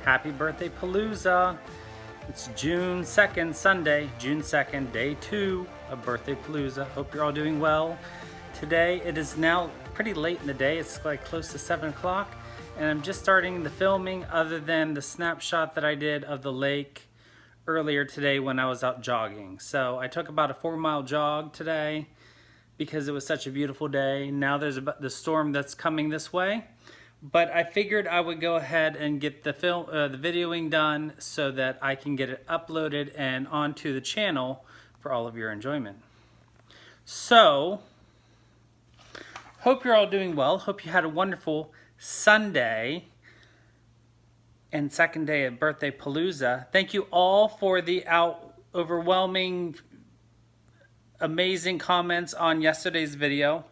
Happy birthday Palooza. It's June 2nd, Sunday, June 2nd, day 2 of Birthday Palooza. Hope you're all doing well. Today, it is now pretty late in the day. It's like close to 7 o'clock. And I'm just starting the filming other than the snapshot that I did of the lake earlier today when I was out jogging. So I took about a 4-mile jog today because it was such a beautiful day. Now there's the storm that's coming this way. But I figured I would go ahead and get the videoing done so that I can get it uploaded and onto the channel for all of your enjoyment. So, hope you're all doing well. Hope you had a wonderful Sunday and second day of Birthday Palooza. Thank you all for the overwhelming, amazing comments on yesterday's video.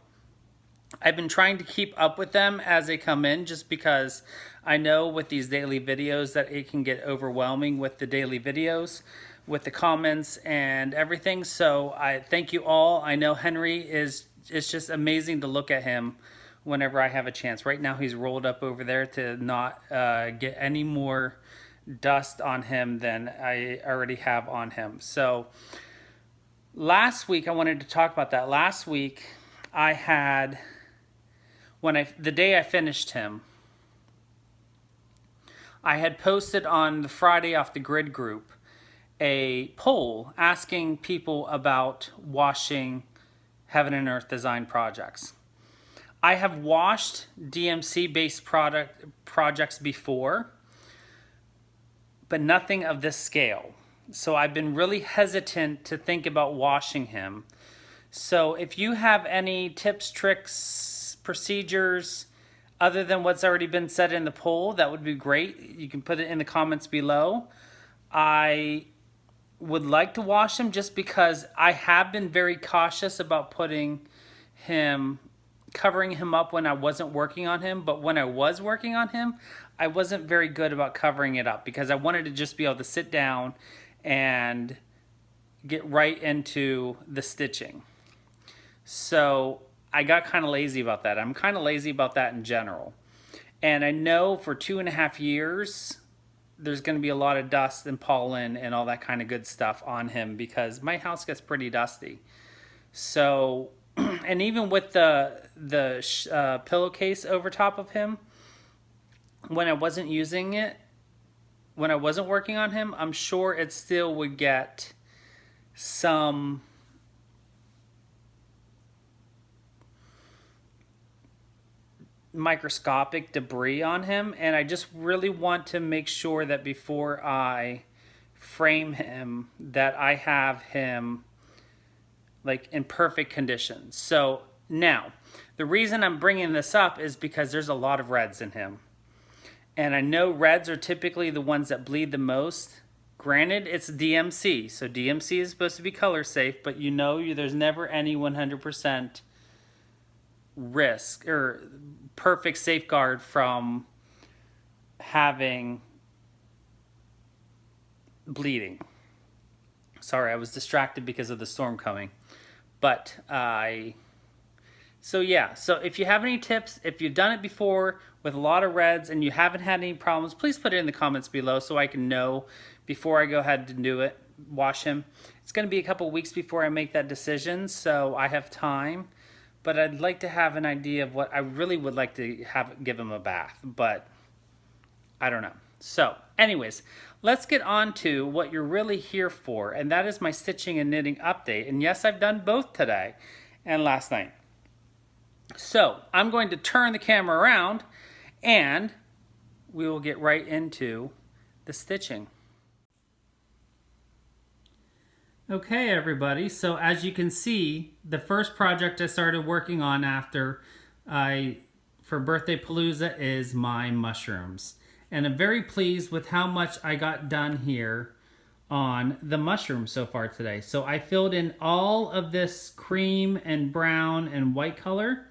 I've been trying to keep up with them as they come in, just because I know with these daily videos that it can get overwhelming with the daily videos, with the comments and everything. So I thank you all. I know Henry it's just amazing to look at him whenever I have a chance. Right now he's rolled up over there to not get any more dust on him than I already have on him. So last week I wanted to talk about that. Last week I had, the day I finished him, I had posted on the Friday Off the Grid group a poll asking people about washing Heaven and Earth design projects. I have washed DMC-based projects before, but nothing of this scale. So I've been really hesitant to think about washing him. So if you have any tips, tricks, procedures, other than what's already been said in the poll, that would be great. You can put it in the comments below. I would like to wash him just because I have been very cautious about covering him up when I wasn't working on him. But when I was working on him, I wasn't very good about covering it up because I wanted to just be able to sit down and get right into the stitching. So I got kind of lazy about that. I'm kind of lazy about that in general. And I know for 2.5 years, there's going to be a lot of dust and pollen and all that kind of good stuff on him because my house gets pretty dusty. So, and even with the pillowcase over top of him, when I wasn't using it, when I wasn't working on him, I'm sure it still would get some microscopic debris on him, and I just really want to make sure that before I frame him that I have him like in perfect condition. So now the reason I'm bringing this up is because there's a lot of reds in him, and I know reds are typically the ones that bleed the most. Granted, it's DMC, so DMC is supposed to be color safe, but you know there's never any 100% risk or perfect safeguard from having bleeding. Sorry, I was distracted because of the storm coming. But so yeah, so if you have any tips, if you've done it before with a lot of reds and you haven't had any problems, please put it in the comments below so I can know before I go ahead and do it, wash him. It's going to be a couple weeks before I make that decision, so I have time. But I'd like to have an idea of what I really would like to give him a bath, but I don't know. So anyways, let's get on to what you're really here for, and that is my stitching and knitting update. And yes, I've done both today and last night. So I'm going to turn the camera around and we will get right into the stitching. Okay, everybody, so as you can see, the first project I started working on for Birthday Palooza is my mushrooms. And I'm very pleased with how much I got done here on the mushrooms so far today. So I filled in all of this cream and brown and white color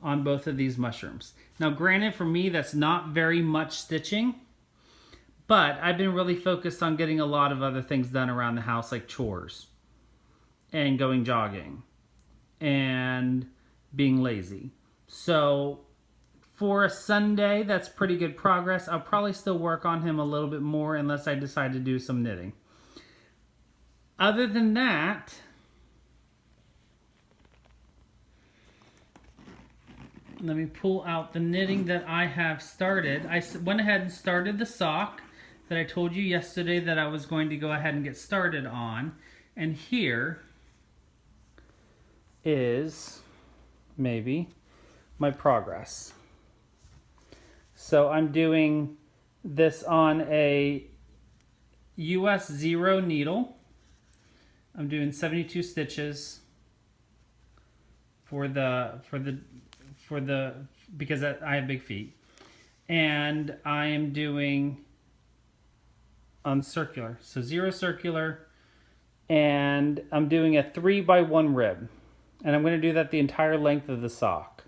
on both of these mushrooms. Now granted, for me, that's not very much stitching, but I've been really focused on getting a lot of other things done around the house, like chores and going jogging and being lazy. So For a Sunday, that's pretty good progress. I'll probably still work on him a little bit more unless I decide to do some knitting. Other than that, let me pull out the knitting that I have started. I went ahead and started the sock that I told you yesterday that I was going to go ahead and get started on. And here is maybe my progress. So I'm doing this on a US 0 needle. I'm doing 72 stitches because I have big feet. And I am doing on circular. So 0 circular, and I'm doing a 3x1 rib. And I'm going to do that the entire length of the sock.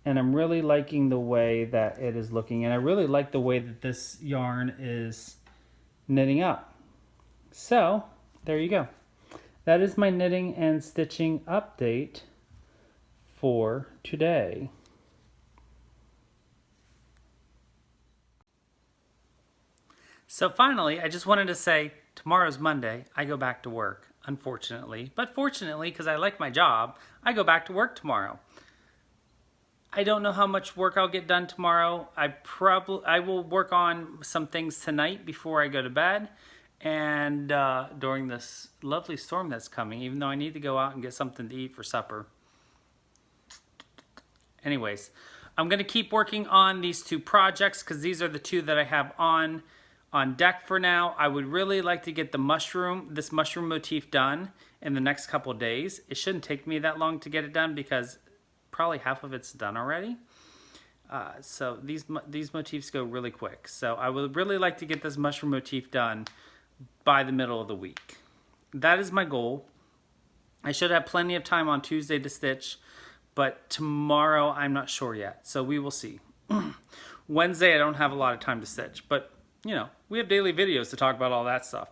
And I'm really liking the way that it is looking. And I really like the way that this yarn is knitting up. So, there you go. That is my knitting and stitching update for today. So finally, I just wanted to say, tomorrow's Monday. I go back to work, unfortunately. But fortunately, because I like my job, I go back to work tomorrow. I don't know how much work I'll get done tomorrow. I will work on some things tonight before I go to bed, and during this lovely storm that's coming, even though I need to go out and get something to eat for supper. Anyways, I'm going to keep working on these 2 projects because these are the 2 that I have on deck for now. I would really like to get this mushroom motif done in the next couple days. It shouldn't take me that long to get it done because probably half of it's done already. So these motifs go really quick. So I would really like to get this mushroom motif done by the middle of the week. That is my goal. I should have plenty of time on Tuesday to stitch, but tomorrow I'm not sure yet. So we will see. Wednesday I don't have a lot of time to stitch, but you know, we have daily videos to talk about all that stuff.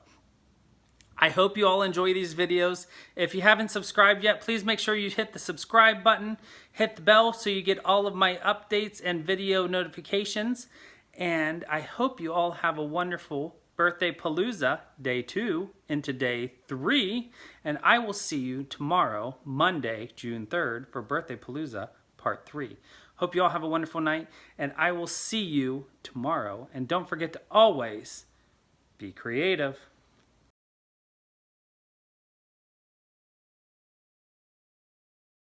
I hope you all enjoy these videos. If you haven't subscribed yet, please make sure you hit the subscribe button, hit the bell so you get all of my updates and video notifications. And I hope you all have a wonderful Birthday Palooza, day 2 into day 3. And I will see you tomorrow, Monday, June 3rd, for Birthday Palooza, part 3. Hope you all have a wonderful night, and I will see you tomorrow. And don't forget to always be creative.